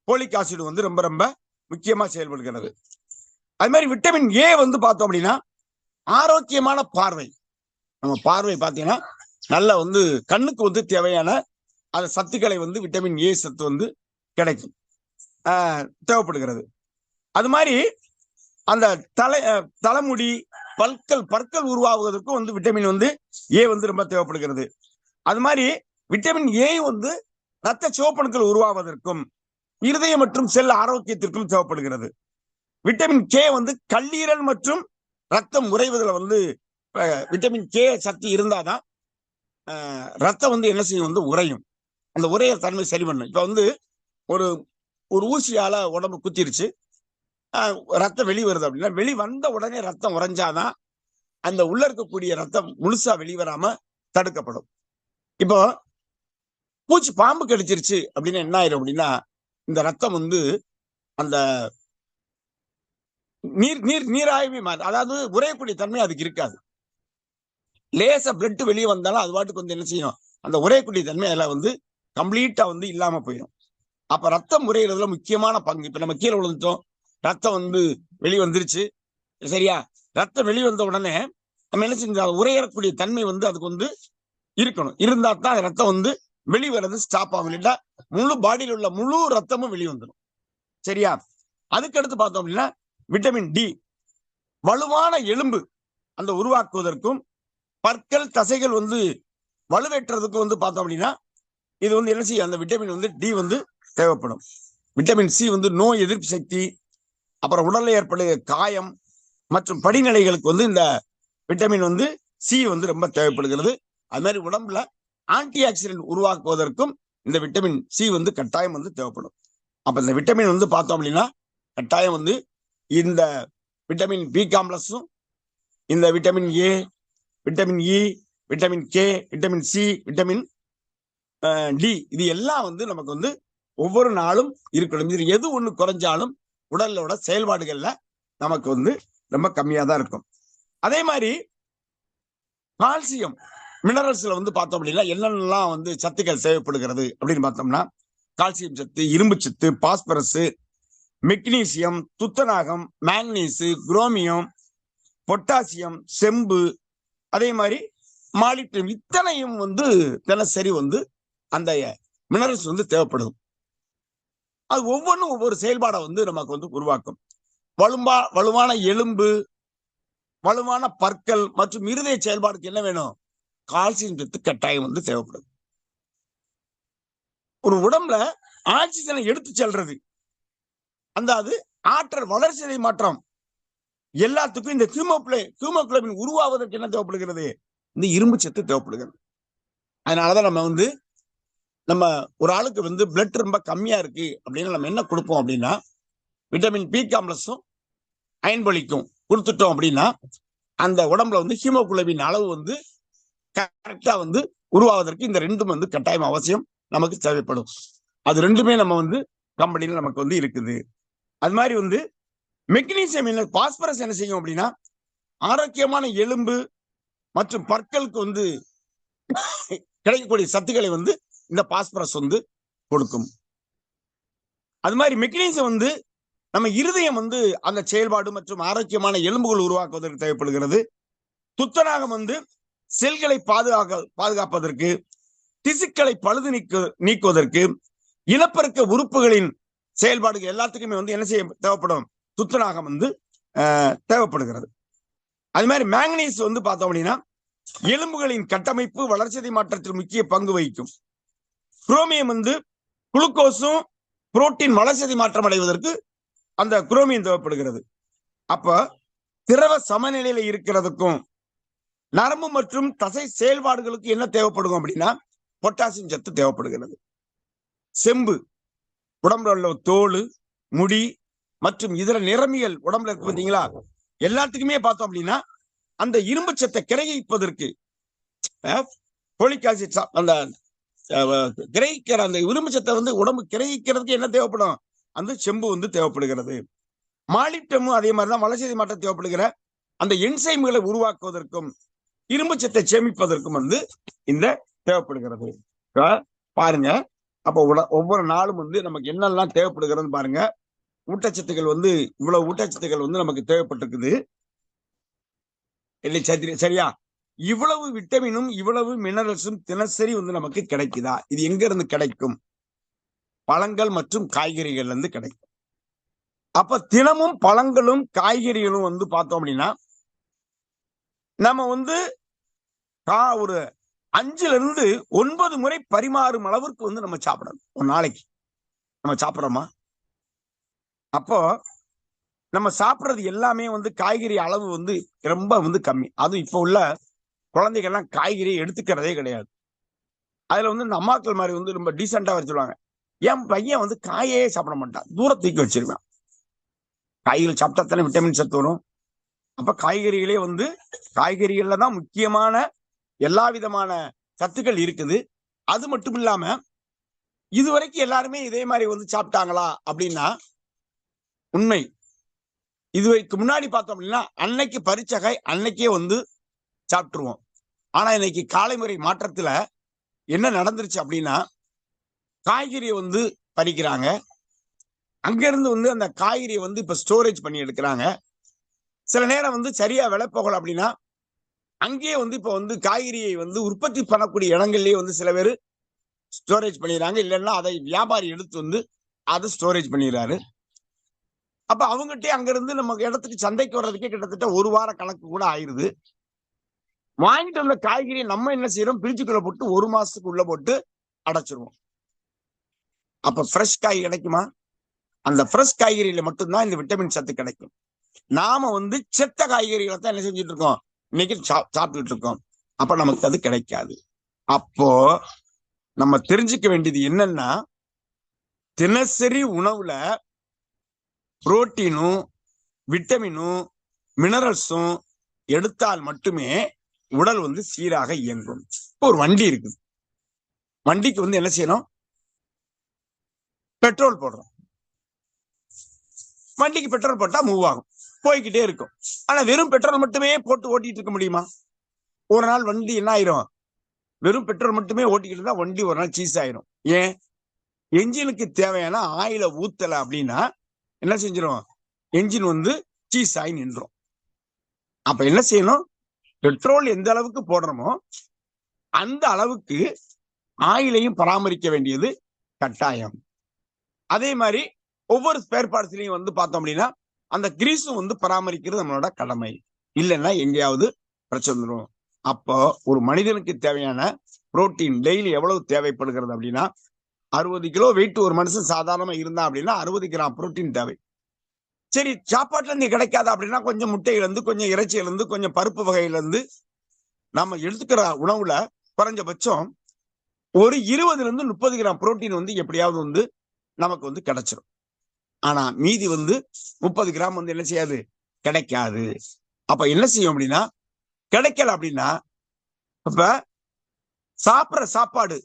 போலிக் ஆசிட் வந்து ரொம்ப ரொம்ப முக்கியமா செயல்படுகிறது. அது மாதிரி விட்டமின் ஏ வந்து பார்த்தோம் அப்படின்னா ஆரோக்கியமான பார்வை. நம்ம பார்வை பார்த்தீங்கன்னா நல்ல வந்து கண்ணுக்கு வந்து தேவையான அந்த சத்துக்களை வந்து விட்டமின் ஏ சத்து வந்து கிடைக்கும், தேவைப்படுகிறது. அது மாதிரி அந்த தலைமுடி பற்கள் உருவாகுவதற்கும் வந்து விட்டமின் வந்து ஏ வந்து ரொம்ப தேவைப்படுகிறது. அது மாதிரி விட்டமின் ஏ வந்து ரத்த சிவப்பணுக்கள் உருவாவதற்கும் இருதயம் மற்றும் செல் ஆரோக்கியத்திற்கும் தேவைப்படுகிறது. விட்டமின் கே வந்து கல்லீரல் மற்றும் ரத்தம் உறைவதில் வந்து விட்டமின் கே சக்தி இருந்தாதான் ரத்தம் வந்து என்ன செய்யும் வந்து உறையும். அந்த உரைய தன்மை சரி பண்ணும். இப்ப வந்து ஒரு ஒரு ஊசியால உடம்பு குத்திருச்சு, ரத்தம் வெளி வருது அப்படின்னா வெளி வந்த உடனே ரத்தம் உறைஞ்சாதான் அந்த உள்ள இருக்கக்கூடிய ரத்தம் முழுசா வெளிவராம தடுக்கப்படும். இப்போ பூச்சி பாம்பு கடிச்சிருச்சு அப்படின்னா என்ன ஆயிரும் அப்படின்னா இந்த ரத்தம் வந்து அந்த நீராயவே மாறும். அதாவது உறையக்கூடிய தன்மை அதுக்கு இருக்காது. லேசா பிளட் வெளியே வந்தாலும் அது பாட்டுக்கு வந்து என்ன செய்யும், அந்த உறையக்கூடிய தன்மை அதில் வந்து கம்ப்ளீட்டா வந்து இல்லாம போயிடும். அப்ப ரத்தம் உறையிறதுல முக்கியமான பங்கு. இப்ப நம்ம கீழே விழுந்துட்டோம், ரத்தம் வந்து வெளியே வந்துருச்சு, சரியா? ரத்தம் வெளியே வந்த உடனே நம்ம என்ன செஞ்சோம், உறையக்கூடிய தன்மை வந்து அதுக்கு வந்து இருக்கணும். இருந்தா தான் ரத்தம் வந்து வெளிவரது ஸ்டாப் ஆகும். இல்லைன்னா முழு பாடியில் உள்ள முழு ரத்தமும் வெளியே வந்துடும், சரியா? அதுக்கு அடுத்து பார்த்தோம் அப்படின்னா விட்டமின் டி வலுவான எலும்பு அந்த உருவாக்குவதற்கும் பற்கள் தசைகள் வந்து வலுவேற்றதுக்கு வந்து பார்த்தோம் அப்படின்னா இது வந்து என்ன செய்யும், அந்த விட்டமின் வந்து டி வந்து தேவைப்படும். விட்டமின் சி வந்து நோய் எதிர்ப்பு சக்தி, அப்புறம் உடல்ல ஏற்படுகிற காயம் மற்றும் படிநிலைகளுக்கு வந்து இந்த விட்டமின் வந்து சி வந்து ரொம்ப தேவைப்படுகிறது. அது மாதிரி உடம்புல ஆன்டி ஆக்சிடென்ட் உருவாக்குவதற்கும் இந்த விட்டமின் சி வந்து கட்டாயம் வந்து தேவைப்படும். அப்ப இந்த விட்டமின் வந்து பார்த்தோம் அப்படின்னா கட்டாயம் வந்து இந்த விட்டமின் பி காம்ப்ளெக்ஸும், இந்த vitamin A, vitamin E, vitamin K, vitamin C, vitamin D, இது எல்லாம் வந்து நமக்கு வந்து ஒவ்வொரு நாளும் இருக்கணும். இது எது ஒண்ணு குறைஞ்சாலும் உடலோட செயல்பாடுகள்ல நமக்கு வந்து ரொம்ப கம்மியா தான் இருக்கும். அதே மாதிரி கால்சியம் மினரல்ஸ்ல வந்து பார்த்தோம் அப்படின்னா என்னென்னலாம் வந்து சத்துக்கள் தேவைப்படுகிறது அப்படின்னு பார்த்தோம்னா கால்சியம் சத்து, இரும்பு சத்து, பாஸ்பரஸ், மெக்னீசியம், துத்தநாகம், மேக்னீசு, குரோமியம், பொட்டாசியம், செம்பு, அதே மாதிரி மாலிப்டினம், இத்தனையும் வந்து தினசரி வந்து அந்த மினரல்ஸ் வந்து தேவைப்படும். அது ஒவ்வொன்றும் ஒவ்வொரு செயல்பாடை வந்து நமக்கு வந்து உருவாக்கும். வலுவான எலும்பு, வலுவான பற்கள் மற்றும் இருதய செயல்பாடுக்கு என்ன வேணும், கால்சியம் சத்து கட்டாயம் வந்து தேவைப்படுது. ஒரு உடம்புல ஆக்சிஜனை எடுத்து செல்றது, அந்த அது ஆற்றல் வளர்ச்சிதை மாற்றம் எல்லாத்துக்கும் இந்த ஹீமோகுளோபின் உருவாவதற்கு என்ன தேவைப்படுகிறது, இந்த இரும்பு சத்து தேவைப்படுகிறது. அதனாலதான் நம்ம வந்து நம்ம ஒரு ஆளுக்கு வந்து பிளட் ரொம்ப கம்மியா இருக்கு அப்படின்னா நம்ம என்ன கொடுப்போம் அப்படின்னா விட்டமின் பி காம்ப்ளெக்ஸும் அயன்பொலிக்கும் கொடுத்துட்டோம் அப்படின்னா அந்த உடம்புல வந்து ஹீமோகுளோபின் அளவு வந்து கரெக்டா வந்து உருவாவதற்கு இந்த ரெண்டும் வந்து கட்டாயம் அவசியம் நமக்கு தேவைப்படும். அது ரெண்டுமே நம்ம வந்து கம்பெனியில் நமக்கு வந்து இருக்குது. அது மாதிரி வந்து மெக்னீசியம் என்ன, பாஸ்பரஸ் என்ன செய்யும் அப்படின்னா ஆரோக்கியமான எலும்பு மற்றும் பற்களுக்கு வந்து கிடைக்கக்கூடிய சத்துக்களை வந்து இந்த பாஸ்பரஸ் வந்து கொடுக்கும். அது மாதிரி மெக்னீசியம் வந்து நம்ம இருதயம் வந்து அந்த செயல்பாடு மற்றும் ஆரோக்கியமான எலும்புகள் உருவாக்குவதற்கு தேவைப்படுகிறது. துத்தநாகம் வந்து செல்களை பாதுகாப்பதற்கு, திசுக்களை பழுது நீக்குவதற்கு, இனப்பெருக்க உறுப்புகளின் செயல்பாடுகள் எல்லாத்துக்குமே வந்து என்ன செய்ய தேவைப்படும், துத்தநாகம் வந்து தேவைப்படுகிறது. அது மாதிரி மேங்கனீஸ் வந்து பார்த்தோம் அப்படின்னா எலும்புகளின் கட்டமைப்பு வளர்ச்சிதை மாற்றத்தில் முக்கிய பங்கு வகிக்கும். குரோமியம் வந்து குளுக்கோஸும் புரோட்டீன் வளர்ச்சிதை மாற்றம் அடைவதற்கு அந்த குரோமியம் தேவைப்படுகிறது. அப்ப திரவ சமநிலையில இருக்கிறதுக்கும் நரம்பு மற்றும் தசை செயல்பாடுகளுக்கு என்ன தேவைப்படும் அப்படின்னா பொட்டாசியம் சத்து தேவைப்படுகிறது. செம்பு உடம்புல உள்ள தோல், முடி மற்றும் இதர நிறமியல் உடம்புல இருக்கு பார்த்தீங்களா, எல்லாத்துக்குமே பார்த்தோம் அப்படின்னா அந்த இரும்பு சத்தை கிரகிப்பதற்கு போலிக் ஆசிட் அந்த கிரகிக்கிற அந்த இரும்பு சத்தை வந்து உடம்பு கிரகிக்கிறதுக்கு என்ன தேவைப்படும்? அந்த செம்பு வந்து தேவைப்படுகிறது. மாலிப்டமும் அதே மாதிரிதான் வளர்ச்சி மாற்றம் தேவைப்படுகிற அந்த என்சைம்களை உருவாக்குவதற்கும் இரும்பு சத்தை சேமிப்பதற்கும் வந்து இந்த தேவைப்படுகிறது. பாருங்க, அப்ப ஒவ்வொரு நாளும் வந்து நமக்கு என்னெல்லாம் தேவைப்படுகிறது பாருங்க. ஊட்டச்சத்துக்கள் வந்து இவ்வளவு ஊட்டச்சத்துக்கள் வந்து நமக்கு தேவைப்பட்டிருக்குது இல்லை சரியா? இவ்வளவு விட்டமினும் இவ்வளவு மினரல்ஸும் தினசரி வந்து நமக்கு கிடைக்குதா? இது எங்க இருந்து கிடைக்கும்? பழங்கள் மற்றும் காய்கறிகள் இருந்து கிடைக்கும். அப்ப தினமும் பழங்களும் காய்கறிகளும் வந்து பார்த்தோம் அப்படின்னா நம்ம வந்து ஒரு 5 to 9 முறை பரிமாறும் அளவிற்கு வந்து நம்ம சாப்பிடணும். ஒரு நாளைக்கு நம்ம சாப்பிட்றோமா? அப்போ நம்ம சாப்பிட்றது எல்லாமே வந்து காய்கறி அளவு வந்து ரொம்ப வந்து கம்மி. அதுவும் இப்ப உள்ள குழந்தைகள்லாம் காய்கறி எடுத்துக்கிறதே கிடையாது. அதுல வந்து இந்த அம்மாக்கள் மாதிரி வந்து ரொம்ப டீசெண்டா வச்சுருவாங்க. என் பையன் வந்து காயே சாப்பிட மாட்டான், தூர தூக்கி வச்சிருவேன். காய்கறி சாப்பிட்டா தானே விட்டமின் சத்து வரும். அப்ப காய்கறிகளே வந்து காய்கறிகள்ல தான் முக்கியமான எல்லா விதமான சத்துக்கள் இருக்குது. அது மட்டும் இல்லாம இதுவரைக்கும் எல்லாருமே இதே மாதிரி வந்து சாப்பிட்டாங்களா அப்படின்னா உண்மை. இதுவரைக்கு முன்னாடி பார்த்தோம் அப்படின்னா அன்னைக்கு பரிச்சகாய் அன்னைக்கே வந்து சாப்பிட்டுருவோம். ஆனா இன்னைக்கு காலை முறை மாற்றத்துல என்ன நடந்துருச்சு அப்படின்னா காய்கறியை வந்து பறிக்கிறாங்க. அங்க இருந்து வந்து அந்த காய்கறியை வந்து இப்ப ஸ்டோரேஜ் பண்ணி எடுக்கிறாங்க. சில நேரம் வந்து சரியா விலை போகல அப்படின்னா அங்கேயே வந்து இப்ப வந்து காய்கறியை வந்து உற்பத்தி பண்ணக்கூடிய இடங்கள்லயே வந்து சில பேர் ஸ்டோரேஜ் பண்ணிடுறாங்க. இல்லைன்னா அதை வியாபாரி எடுத்து வந்து அதை ஸ்டோரேஜ் பண்ணிடுறாரு. அப்ப அவங்ககிட்டே அங்க இருந்து நம்ம இடத்துக்கு சந்தைக்கு வர்றதுக்கே கிட்டத்தட்ட 1 வார கணக்கு கூட ஆயிருது. வாங்கிட்டு வந்த காய்கறியை நம்ம என்ன செய்யறோம்? பிரிட்ஜுக்குள்ள போட்டு 1 மாசத்துக்கு உள்ள போட்டு அடைச்சிருவோம். அப்ப ஃப்ரெஷ் காய் கிடைக்குமா? அந்த ஃப்ரெஷ் காய்கறியில மட்டும்தான் இந்த விட்டமின் சத்து கிடைக்கும். நாம வந்து செத்த காய்கறிகளை தான் என்ன செஞ்சுட்டு இருக்கோம்? இன்னைக்கு சாப்பிட்டுட்டு இருக்கோம். அப்ப நமக்கு அது கிடைக்காது. அப்போ நம்ம தெரிஞ்சுக்க வேண்டியது என்னன்னா தினசரி உணவுல புரோட்டீனும் விட்டமினும் மினரல்ஸும் எடுத்தால் மட்டுமே உடல் வந்து சீராக இயங்கும். இப்போ ஒரு வண்டி இருக்குது. வண்டிக்கு வந்து என்ன செய்யணும்? பெட்ரோல் போடுறோம். வண்டிக்கு பெட்ரோல் போட்டா மூவ் ஆகும், போய்கிட்டே இருக்கும். ஆனா வெறும் பெட்ரோல் மட்டுமே போட்டு ஓட்டிட்டு இருக்க முடியுமா? ஒரு நாள் வண்டி என்ன ஆயிரும்? வெறும் பெட்ரோல் மட்டுமே ஓட்டிக்கிட்டு இருந்தா வண்டி ஒரு நாள் சீஸ் ஆயிரும். ஏன்? என்ஜினுக்கு தேவையான ஆயில ஊத்தல அப்படின்னா என்ன செஞ்சிடும்? என்ஜின் வந்து சீஸ் ஆகி நின்றோம். அப்ப என்ன செய்யணும்? பெட்ரோல் எந்த அளவுக்கு போடுறோமோ அந்த அளவுக்கு ஆயிலையும் பராமரிக்க வேண்டியது கட்டாயம். அதே மாதிரி ஒவ்வொரு ஸ்பேர் பார்ட்ஸ்லயும் வந்து பார்த்தோம் அப்படின்னா அந்த கிரீஸும் வந்து பராமரிக்கிறது நம்மளோட கடமை. இல்லைன்னா எங்கேயாவது பிரச்சனை வந்துடும். அப்போ ஒரு மனிதனுக்கு தேவையான புரோட்டீன் டெய்லி எவ்வளவு தேவைப்படுகிறது அப்படின்னா 60 கிலோ வெயிட் ஒரு மனுஷன் சாதாரணமா இருந்தா அப்படின்னா 60 கிராம் புரோட்டீன் தேவை. சரி, சாப்பாட்டுல இருந்து கிடைக்காது அப்படின்னா கொஞ்சம் முட்டையில இருந்து, கொஞ்சம் இறைச்சியில இருந்து, கொஞ்சம் பருப்பு வகையில இருந்து நம்ம எடுத்துக்கிற உணவுல குறைஞ்சபட்சம் ஒரு 20 to 30 கிராம் புரோட்டீன் வந்து எப்படியாவது வந்து நமக்கு வந்து கிடைச்சிடும். ஆனா மீதி வந்து 30 கிராம் வந்து என்ன செய்யாது? கிடைக்காது. அப்ப என்ன செய்யும் அப்படின்னா கிடைக்கல அப்படின்னா இப்ப சாப்பிட்ற சாப்பாடு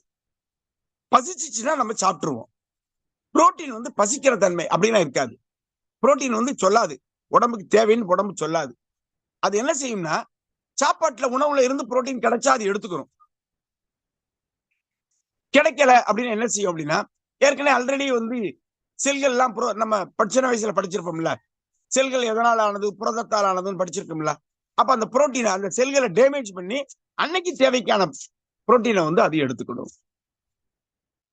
பசிச்சுச்சுன்னா நம்ம சாப்பிட்டுருவோம். புரோட்டீன் வந்து பசிக்கிற தன்மை அப்படின்னா இருக்காது. புரோட்டீன் வந்து சொல்லாது, உடம்புக்கு தேவைன்னு உடம்பு சொல்லாது. அது என்ன செய்யும்னா சாப்பாட்டுல உணவுல இருந்து புரோட்டீன் கிடைச்சா அது எடுத்துக்கிறோம். கிடைக்கல அப்படின்னு என்ன செய்யும் அப்படின்னா ஏற்கனவே ஆல்ரெடி வந்து செல்கள் எல்லாம் நம்ம சின்ன வயசுல படிச்சிருப்போம்ல, செல்கள் எதனால் ஆனது? புரதத்தால் ஆனதுன்னு படிச்சிருக்கோம்ல. அப்ப அந்த புரோட்டீனை அந்த செல்களை டேமேஜ் பண்ணி அன்னைக்கு தேவைக்கான புரோட்டீனை வந்து அது எடுத்துக்கணும்.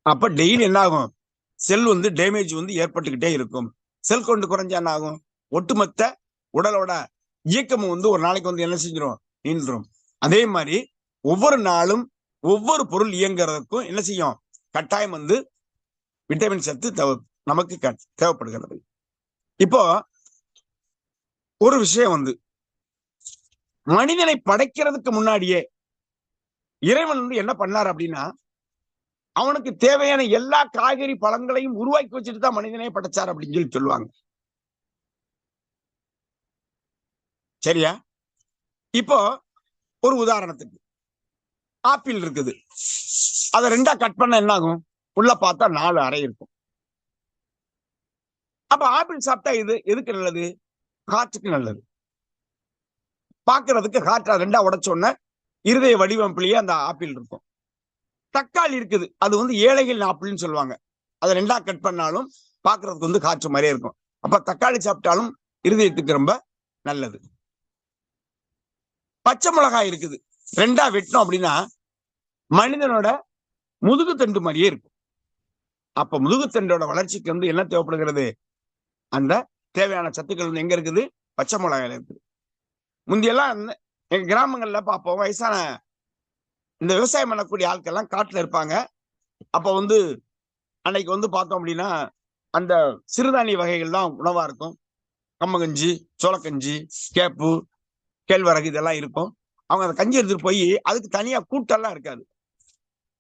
அப்ப டெய்லி என்ன ஆகும்? செல் வந்து டேமேஜ் வந்து ஏற்பட்டுக்கிட்டே இருக்கும். செல் கொண்டு குறைஞ்சா என்ன ஆகும்? ஒட்டுமொத்த உடலோட இயக்கமும் வந்து ஒரு நாளைக்கு வந்து என்ன செஞ்சிடும்? நின்றும். அதே மாதிரி ஒவ்வொரு நாளும் ஒவ்வொரு பொருள் இயங்குறதுக்கும் என்ன செய்யும்? கட்டாயம் வந்து விட்டமின் சத்து நமக்கு தேவைப்படுகிறது. இப்போ ஒரு விஷயம் வந்து மனிதனை படைக்கிறதுக்கு முன்னாடியே இறைவன் வந்து என்ன பண்ணார் அப்படின்னா அவனுக்கு தேவையான எல்லா காய்கறி பழங்களையும் உருவாக்கி வச்சுட்டு தான் மனிதனே படைச்சார் அப்படின்னு சொல்லி சொல்லுவாங்க. சரியா? இப்போ ஒரு உதாரணத்துக்கு ஆப்பிள் இருக்குது, அதை 2ஆ கட் பண்ண என்ன ஆகும்? உள்ள பார்த்தா 4 அறை இருக்கும். அப்ப ஆப்பிள் சாப்பிட்டா இது எதுக்கு நல்லது? ஹார்ட்டுக்கு நல்லது. பாக்குறதுக்கு ஹார்ட் 2ஆ உடைச்ச உடனே இருதய வடிவமைப்பிலேயே அந்த ஆப்பிள் இருக்கும். தக்காளி இருக்குது, அது வந்து ஏழைகள் ஆப்பிள்னு சொல்லுவாங்க. அதை 2ஆ கட் பண்ணாலும் பாக்குறதுக்கு வந்து ஹார்ட் மாதிரியே இருக்கும். அப்ப தக்காளி சாப்பிட்டாலும் இருதயத்துக்கு ரொம்ப நல்லது. பச்சை மிளகாய் இருக்குது, 2ஆ வெட்டணும் அப்படின்னா மனிதனோட முதுகுத்தண்டு மாதிரியே இருக்கும். அப்ப முதுகுத்தண்டோட வளர்ச்சிக்கு வந்து என்ன தேவைப்படுகிறது? அந்த தேவையான சத்துக்கள் வந்து எங்க இருக்குது? பச்சை மிளகாயில இருக்குது. முந்தியெல்லாம் எங்க கிராமங்கள்ல பார்ப்போம், வயசான இந்த விவசாயம் பண்ணக்கூடிய ஆட்கள் எல்லாம் காட்டுல இருப்பாங்க. அப்ப வந்து அன்னைக்கு வந்து பார்த்தோம் அப்படின்னா அந்த சிறுதானிய வகைகள் தான் உணவா இருக்கும். கம்மங்கஞ்சி, சோளக்கஞ்சி, கேப்பு, கேழ்வரகு இதெல்லாம் இருக்கும். அவங்க அந்த கஞ்சி எடுத்துட்டு போய் அதுக்கு தனியா கூட்டெல்லாம் இருக்காது.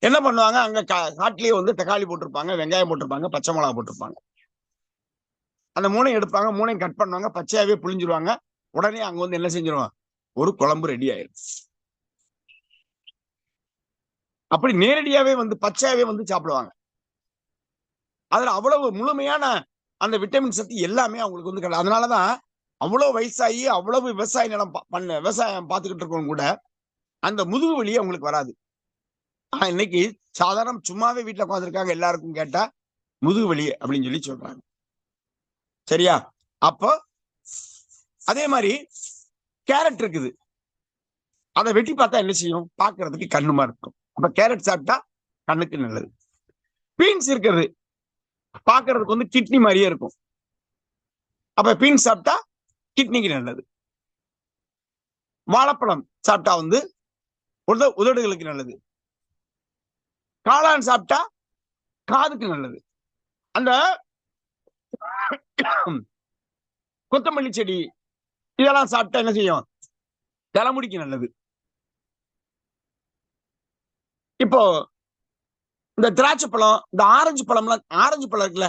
என்ன பண்ணுவாங்க? அங்க காட்டிலேயே வந்து தக்காளி போட்டிருப்பாங்க, வெங்காயம் போட்டிருப்பாங்க, பச்சை மிளகா போட்டிருப்பாங்க. அந்த 3ஐயும் எடுப்பாங்க, 3ஐயும் கட் பண்ணுவாங்க, பச்சையாவே புளிஞ்சிருவாங்க. உடனே அங்க வந்து என்ன செஞ்சிருவாங்க? ஒரு குழம்பு ரெடி ஆயிடும். அப்படி நேரடியாவே வந்து பச்சையாவே வந்து சாப்பிடுவாங்க. அதுல அவ்வளவு முழுமையான அந்த விட்டமின் சத்து எல்லாமே அவங்களுக்கு வந்து கிடையாது. அதனாலதான் அவ்வளவு வயசாகி அவ்வளவு விவசாய நிலம் விவசாயம் பார்த்துக்கிட்டு இருக்கவங்க கூட அந்த முதுகு வலி அவங்களுக்கு வராது. ஆனா இன்னைக்கு சாதாரண சும்மாவே வீட்டுல உட்காந்துருக்காங்க, எல்லாருக்கும் கேட்டா முதுகு வலி அப்படின்னு சொல்லி சொல்றாங்க. சரியா? அப்போ அதே மாதிரி கேரட் இருக்குது, அதை வெட்டி பார்த்தா என்ன செய்யும்? பாக்குறதுக்கு கண்ணுமா இருக்கும். அப்ப கேரட் சாப்பிட்டா கண்ணுக்கு நல்லது. பீன்ஸ் இருக்கிறது பாக்குறதுக்கு வந்து கிட்னி மாதிரியே இருக்கும். அப்ப பீன்ஸ் சாப்பிட்டா கிட்னிக்கு நல்லது. வாழைப்பழம் சாப்பிட்டா வந்து உதடுகளுக்கு நல்லது. காளான் சாப்பிட்டா காதுக்கு நல்லது. அந்த கொத்தமல்லி செடி இதெல்லாம் சாப்பிட்டா என்ன செய்யும்? தலைமுடிக்கு நல்லது. இப்போ இந்த திராட்சை பழம், இந்த ஆரஞ்சு பழம்லாம், ஆரஞ்சு பழம் இருக்குல்ல,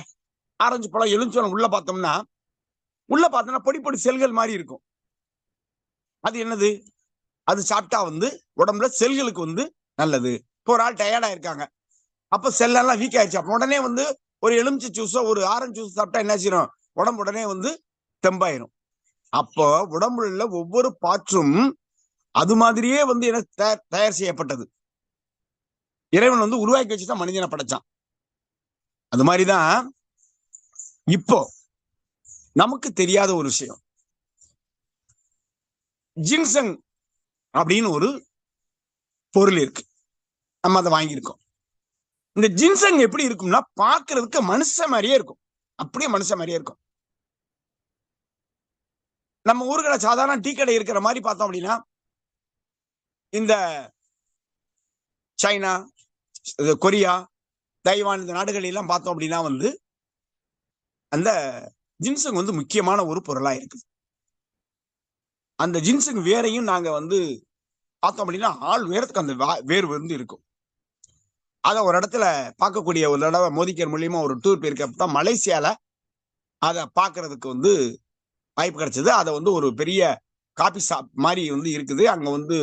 ஆரஞ்சு பழம் எலுமிச்சம்பழம் உள்ள பார்த்தோம்னா பொடி பொடி செல்கள் மாதிரி இருக்கும். அது என்னது? அது சாப்பிட்டா வந்து உடம்புல செல்களுக்கு வந்து நல்லது. இப்போ ஒரு ஆள் டயர்டா இருக்காங்க, அப்ப செல்லெல்லாம் வீக் ஆயிடுச்சு, அப்ப உடனே வந்து ஒரு எலுமிச்சை ஜூஸோ ஒரு ஆரஞ்சு ஜூஸ் சாப்பிட்டா என்ன செய்யும்? உடம்பு உடனே வந்து தெம்பாயிரும். அப்போ உடம்புல உள்ள ஒவ்வொரு பாற்றும் அது மாதிரியே வந்து என்ன தயார் செய்யப்பட்டது. இறைவன் வந்து உருவாக்கி வச்சுதான் மனிதனை படைச்சான். அது மாதிரிதான் இப்போ நமக்கு தெரியாத ஒரு விஷயம், ஜின்சங் அப்படின்னு ஒரு பொருள் இருக்கு. நம்ம அதை வாங்கியிருக்கோம். இந்த ஜின்சங் எப்படி இருக்கும்னா பாக்குறதுக்கு மனுஷ மாதிரியே இருக்கும். அப்படியே மனுஷ மாதிரியே இருக்கும். நம்ம ஊர்களை சாதாரண டீ கடை இருக்கிற மாதிரி பார்த்தோம் அப்படின்னா இந்த சைனா, கொரியா, தைவான் இந்த நாடுகள் எல்லாம் பார்த்தோம் அப்படின்னா வந்து அந்த ஜின்சங் வந்து முக்கியமான ஒரு பொருளா இருக்குது. அந்த ஜின்சங் வேரையும் நாங்க வந்து பார்த்தோம் அப்படின்னா ஆள் உயரத்துக்கு அந்த வேர் வந்து இருக்கும். அதை ஒரு இடத்துல பார்க்கக்கூடிய ஒரு தடவை மோதிக்கர் மூலியமா ஒரு டூர் போயிருக்கப்பதான் மலேசியால அதை பார்க்கறதுக்கு வந்து வாய்ப்பு கிடைச்சது. அதை வந்து ஒரு பெரிய காபி ஷாப் மாதிரி வந்து இருக்குது, அங்க வந்து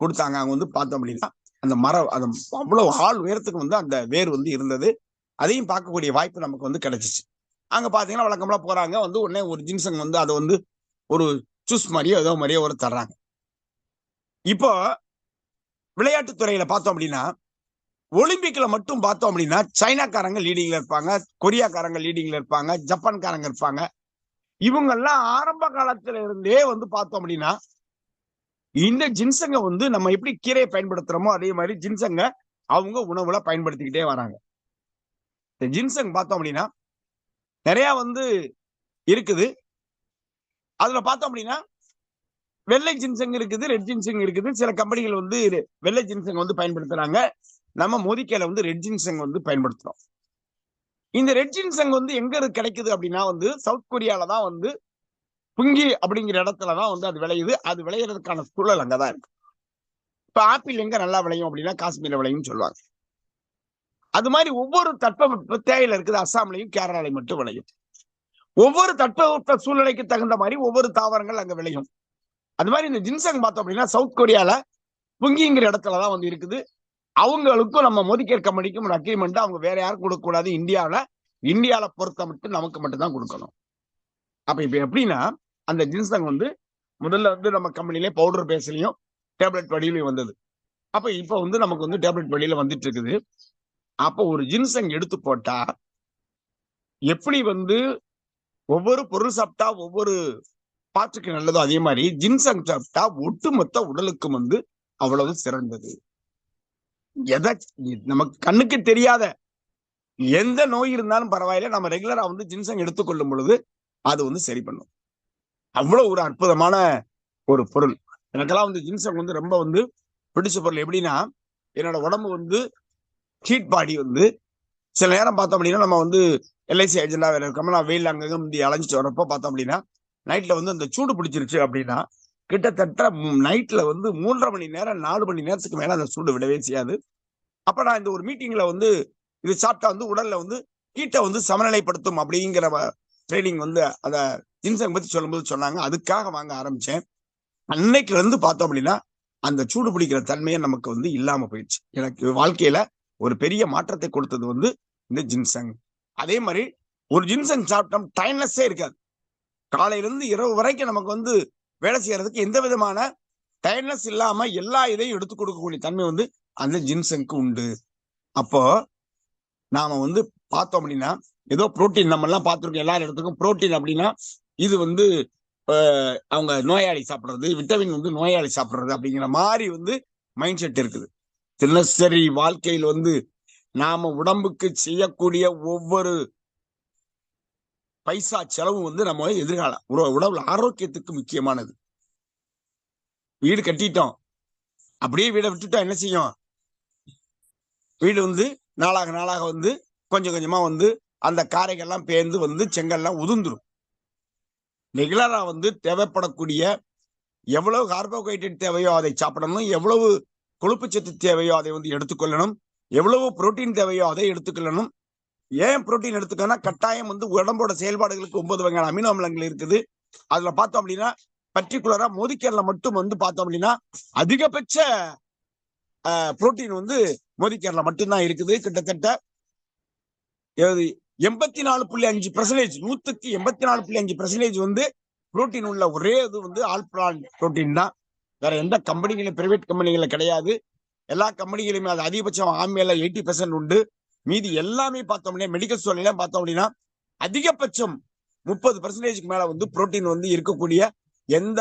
கொடுத்தாங்க. அங்க வந்து பார்த்தோம் அப்படின்னா அந்த மரம் அது அவ்வளவு ஆள் உயரத்துக்கு வந்து அந்த வேர் வந்து இருந்தது. அதையும் பார்க்கக்கூடிய வாய்ப்பு நமக்கு வந்து கிடைச்சிச்சு. அங்க பாத்தீங்கன்னா வழக்கம்லாம் போறாங்க, வந்து உடனே ஒரு ஜின்சங் வந்து அதை வந்து ஒரு ஜூஸ் மாதிரியோ ஏதோ மாதிரியோ ஒரு தர்றாங்க. இப்போ விளையாட்டு துறையில பார்த்தோம் அப்படின்னா ஒலிம்பிக்ல மட்டும் பார்த்தோம் அப்படின்னா சைனாக்காரங்க லீடிங்ல இருப்பாங்க, கொரியாக்காரங்க லீடிங்ல இருப்பாங்க, ஜப்பான்காரங்க இருப்பாங்க. இவங்கெல்லாம் ஆரம்ப காலத்துல இருந்தே வந்து பார்த்தோம் அப்படின்னா இந்த ஜின்சங்க வந்து நம்ம எப்படி கீரையை பயன்படுத்துறோமோ அதே மாதிரி ஜின்சங்க அவங்க உணவுல பயன்படுத்திக்கிட்டே வராங்க. இந்த ஜின்சங் பார்த்தோம் அப்படின்னா நிறைய வந்து இருக்குது. அதுல பார்த்தோம் அப்படின்னா வெள்ளை ஜின்சங் இருக்குது, ரெட் ஜின்சங் இருக்குது. சில கம்பெனிகள் வந்து வெள்ளை ஜின்சங் வந்து பயன்படுத்துறாங்க. நம்ம மோதிக்கையில வந்து ரெட் ஜின்சங் வந்து பயன்படுத்துறோம். இந்த ரெட் ஜின்சங் வந்து எங்க கிடைக்குது அப்படின்னா வந்து சவுத் கொரியால தான் வந்து புங்கி அப்படிங்கிற இடத்துலதான் வந்து அது விளையுது. அது விளையிறதுக்கான சூழல் அங்கதான் இருக்கு. இப்ப ஆப்பிள் எங்க நல்லா விளையும் அப்படின்னா காஷ்மீர் விளையும் சொல்லுவாங்க. அது மாதிரி ஒவ்வொரு தட்பவெப்ப தேயிலை இருக்குது, அஸ்ஸாம்லையும் கேரளாலையும் மட்டும் விளையும். ஒவ்வொரு தட்பவெப்ப சூழ்நிலைக்கு தகுந்த மாதிரி ஒவ்வொரு தாவரங்கள் அங்க விளையும். அது மாதிரி இந்த ஜின்சங் பார்த்தோம் அப்படின்னா சவுத் கொரியால புங்கிங்கிற இடத்துலதான் வந்து இருக்குது. அவங்களுக்கும் நம்ம மோதிகேர் கம்பெனிக்கும் ஒரு அக்ரிமெண்ட், அவங்க வேற யாருக்கும் கொடுக்க கூடாது. இந்தியாவில பொறுத்த மட்டும் நமக்கு மட்டும் தான் கொடுக்கணும். அப்ப இப்ப எப்படின்னா அந்த ஜின்சங் வந்து முதல்ல வந்து நம்ம கம்பெனிலே பவுடர் பேஸ்லயும் டேப்லெட் வடியிலையும் வந்தது. அப்ப இப்ப வந்து நமக்கு வந்து டேப்லெட் வழியில வந்துட்டு இருக்குது. அப்ப ஒரு ஜின்சங் எடுத்து போட்டா எப்படி வந்து ஒவ்வொரு பொருள் சாப்பிட்டா ஒவ்வொரு பாட்டுக்கு நல்லதோ அதே மாதிரி ஜின்சங் சாப்பிட்டா ஒட்டுமொத்த உடலுக்கும் வந்து அவ்வளவு சிறந்தது. எதை நமக்கு கண்ணுக்கு தெரியாத எந்த நோய் இருந்தாலும் பரவாயில்ல, நம்ம ரெகுலரா வந்து ஜின்சங் எடுத்துக்கொள்ளும் பொழுது அது வந்து சரி பண்ணும். அவ்வளவு ஒரு அற்புதமான ஒரு பொருள். எனக்கெல்லாம் வந்து ஜின்சங் வந்து ரொம்ப வந்து பிடிச்ச பொருள். எப்படின்னா என்னோட உடம்பு வந்து ஹீட் பாடி வந்து சில நேரம் பார்த்தோம் அப்படின்னா நம்ம வந்து எல்ஐசி ஏஜென்டா வேற இருக்காம நான் வெயில் அங்கங்க முந்தி அலைஞ்சிட்டு வரப்போ பார்த்தோம் அப்படின்னா நைட்ல வந்து அந்த சூடு பிடிச்சிருச்சு அப்படின்னா கிட்டத்தட்ட நைட்ல வந்து 3.5 மணி நேரம் 4 மணி நேரத்துக்கு மேல அந்த சூடு விடவே செய்யாது. அப்ப நான் இந்த ஒரு மீட்டிங்ல வந்து இது சாப்பிட்டா வந்து உடல்ல வந்து ஹீட்டை வந்து சமநிலைப்படுத்தும் அப்படிங்கிற ட்ரைனிங் வந்து அத ஜின்சங் பத்தி சொல்லும்போது சொன்னாங்க. அதுக்காக வாங்க ஆரம்பிச்சேன். அன்னைக்குல இருந்து பார்த்தோம் அப்படின்னா அந்த சூடு பிடிக்கிற தன்மையை நமக்கு வந்து இல்லாம போயிடுச்சு. எனக்கு வாழ்க்கையில ஒரு பெரிய மாற்றத்தை கொடுத்தது வந்து இந்த ஜின்சங். அதே மாதிரி ஒரு ஜின்சங் சாப்பிட்டோம் டைம்லெஸ்ஸே இருக்காது. காலையில இருந்து இரவு வரைக்கும் நமக்கு வந்து வேலை செய்யறதுக்கு எந்த விதமான டைம்லெஸ் இல்லாம எல்லா இதையும் எடுத்து கொடுக்கக்கூடிய தன்மை வந்து அந்த ஜின்சங்க்கு உண்டு. அப்போ நாம வந்து பார்த்தோம் அப்படின்னா ஏதோ புரோட்டீன் நம்ம எல்லாம் பார்த்துருக்கோம் எல்லா இடத்துக்கும் புரோட்டீன் அப்படின்னா இது வந்து அவங்க நோயாளி சாப்பிடுறது, விட்டமின் வந்து நோயாளி சாப்பிடுறது அப்படிங்கிற மாதிரி வந்து மைண்ட் செட் இருக்குது. தினசரி வாழ்க்கையில் வந்து நாம உடம்புக்கு செய்யக்கூடிய ஒவ்வொரு பைசா செலவும் வந்து நம்ம எதிர்கால உடம்புல ஆரோக்கியத்துக்கு முக்கியமானது. வீடு கட்டிட்டோம், அப்படியே வீடை விட்டுட்டோம், என்ன செய்யும்? வீடு வந்து நாளாக நாளாக வந்து கொஞ்சம் கொஞ்சமா வந்து அந்த காரைகள்லாம் பேர்ந்து வந்து செங்கல்லாம் உதிர்ந்துடும். ரெகுலரா வந்து தேவைப்படக்கூடிய எவ்வளவு கார்போஹைட்ரேட் தேவையோ அதை சாப்பிடணும், எவ்வளவு கொழுப்பு சத்து தேவையோ அதை வந்து எடுத்துக்கொள்ளணும், எவ்வளவு புரோட்டீன் தேவையோ அதை எடுத்துக்கொள்ளணும். ஏன் புரோட்டீன் எடுத்துக்கணும்? கட்டாயம் வந்து உடம்போட செயல்பாடுகளுக்கு 9 வகையான அமினோ அமிலங்கள் இருக்குது. அதுல பார்த்தோம் அப்படின்னா பர்டிகுலரா மோதிக்கேர்ல மட்டும் வந்து பார்த்தோம் அப்படின்னா அதிகபட்ச புரோட்டீன் வந்து மோதிக்கேர்ல மட்டும்தான் இருக்குது. கிட்டத்தட்ட 84.5% 100க்கு 84.5% வந்து புரோட்டீன் உள்ள ஒரே இது வந்து ஆல்பிளான் புரோட்டீன் தான். வேற எந்த கம்பெனிகளும் பிரைவேட் கம்பெனிகள கிடையாது. எல்லா கம்பெனிகளுமே அது அதிகபட்சம் ஆமையில 80% உண்டு. மீதி எல்லாமே பார்த்தோம்னா மெடிக்கல் ஸ்டோர்ல பார்த்தோம் அப்படின்னா அதிகபட்சம் 30%க்கு மேல வந்து புரோட்டீன் வந்து இருக்கக்கூடிய எந்த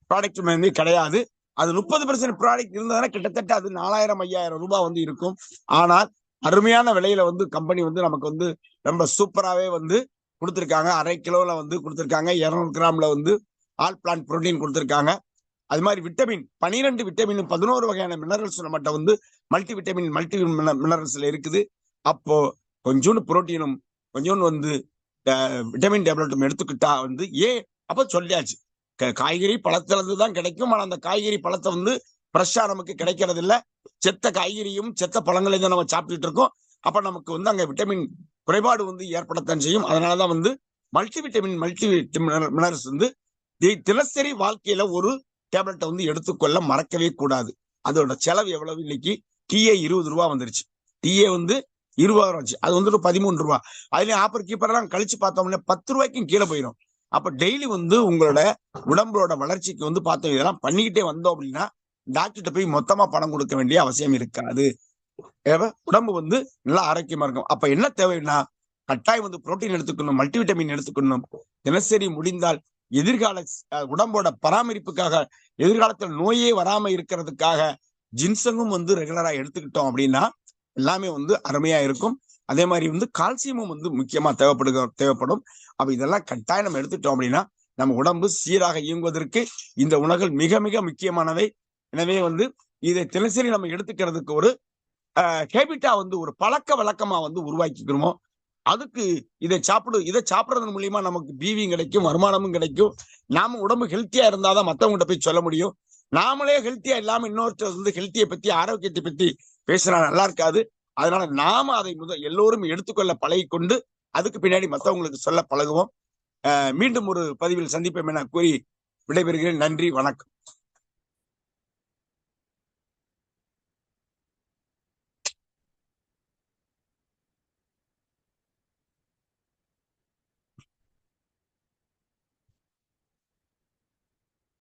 ப்ராடக்ட்டுமே வந்து கிடையாது. அது 30% ப்ராடக்ட் இருந்ததுன்னா கிட்டத்தட்ட அது 4000-5000 ரூபாய் வந்து இருக்கும். ஆனால் அருமையான விலையில வந்து கம்பெனி வந்து நமக்கு வந்து ரொம்ப சூப்பராகவே வந்து கொடுத்துருக்காங்க. 1/2 கிலோல வந்து கொடுத்துருக்காங்க, 200 கிராம்ல வந்து ஆல் பிளான்ட் புரோட்டீன் கொடுத்துருக்காங்க. அது மாதிரி விட்டமின் 12 விட்டமின் 11 வகையான மினரல்ஸ் நம்மகிட்ட வந்து மல்டி விட்டமின் மல்டி மினரல்ஸ்ல இருக்குது. அப்போ கொஞ்சோண்டு புரோட்டீனும் கொஞ்சோண்டு வந்து விட்டமின் டேப்லெட்டும் எடுத்துக்கிட்டா வந்து அப்ப சொல்லியாச்சு, காய்கறி பழத்துல இருந்து தான் கிடைக்கும். ஆனா அந்த காய்கறி பழத்தை வந்து ஃப்ரெஷ்ஷா நமக்கு கிடைக்கிறது இல்ல. செத்த காய்கறியும் செத்த பழங்களையும் தான் நம்ம சாப்பிட்டுட்டு இருக்கோம். அப்ப நமக்கு வந்து அங்க விட்டமின் குறைபாடு வந்து ஏற்படத்தான் செய்யும். அதனாலதான் வந்து மல்டி விட்டமின் மல்டி மினரல்ஸ் வந்து தினசரி வாழ்க்கையில ஒரு டேப்லெட்டை வந்து எடுத்துக்கொள்ள மறக்கவே கூடாது. அதோட செலவு எவ்வளவு? இன்னைக்கு டீயே 20 ரூபா வந்துருச்சு. டீயே வந்து 20 ரூபா வந்துச்சு. அது வந்து 13 ரூபா. அதுலயும் ஆப்பர் கீப்பர் எல்லாம் கழிச்சு பார்த்தோம்னா 10 ரூபாய்க்கும் கீழே போயிடும். அப்ப டெய்லி வந்து உங்களோட உடம்போட வளர்ச்சிக்கு வந்து பார்த்தோம் இதெல்லாம் பண்ணிக்கிட்டே வந்தோம் அப்படின்னா டாக்டர்கிட்ட போய் மொத்தமா பணம் கொடுக்க வேண்டிய அவசியம் இருக்காது. உடம்பு வந்து நல்லா ஆரோக்கியமா இருக்கும். அப்ப என்ன தேவைன்னா கட்டாயம் வந்து புரோட்டீன் எடுத்துக்கணும், மல்டிவிட்டமின் எடுத்துக்கணும். தினசரி முடிந்தால் எதிர்கால உடம்போட பராமரிப்புக்காக, எதிர்காலத்தில் நோயே வராம இருக்கிறதுக்காக ஜின்சங்கும் வந்து ரெகுலரா எடுத்துக்கிட்டோம் அப்படின்னா எல்லாமே வந்து அருமையா இருக்கும். அதே மாதிரி வந்து கால்சியமும் வந்து முக்கியமா தேவைப்படும். அப்ப இதெல்லாம் கட்டாயம் நம்ம எடுத்துட்டோம் அப்படின்னா நம்ம உடம்பு சீராக இயங்குவதற்கு இந்த உணவுகள் மிக மிக முக்கியமானவை. எனவே வந்து இதை தினசரி நம்ம எடுத்துக்கிறதுக்கு ஒரு ஹேபிட்டா வந்து ஒரு பழக்க வழக்கமா வந்து உருவாக்கிக்கிறோமோ அதுக்கு இதை சாப்பிடுறது மூலியமா நமக்கு பீவியும் கிடைக்கும், வருமானமும் கிடைக்கும். நாம உடம்பு ஹெல்த்தியா இருந்தாதான் மத்தவங்ககிட்ட போய் சொல்ல முடியும். நாமளே ஹெல்த்தியா இல்லாம இன்னொருத்தர் வந்து ஹெல்த்தியை பத்தி ஆரோக்கியத்தை பத்தி பேசினா நல்லா இருக்காது. அதனால நாம அதை எல்லோரும் எடுத்துக்கொள்ள பழகி கொண்டு அதுக்கு பின்னாடி மற்றவங்களுக்கு சொல்ல பழகுவோம். மீண்டும் ஒரு பதிவில் சந்திப்போம் என கூறி விடைபெறுகிறேன். நன்றி, வணக்கம்.